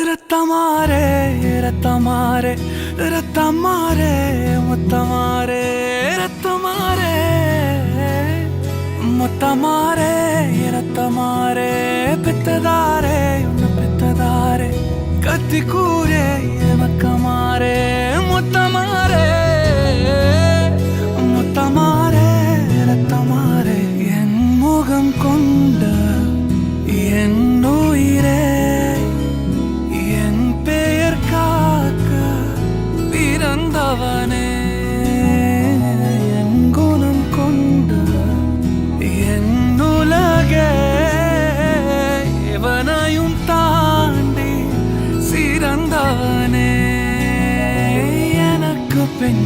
ரத்தமாரே ரத்தமாரே ரத்தமாரே முத்தமாரே ரத்தமாரே முத்தமாரே ரத்தமாரே பெத்ததாரே உன்னை பெத்ததாரே கத்தி கூரே மக்கமாரே முத்தமாரே முத்தமாரே ரத்தமாரே என் முகம் கொண்ட என் உயிரே என் பெயர் காக்க பிறந்தவனே என் குணம் கொண்ட என் உலகே எவனையும் தாண்டி சிறந்தவனே எனக்கு பெண்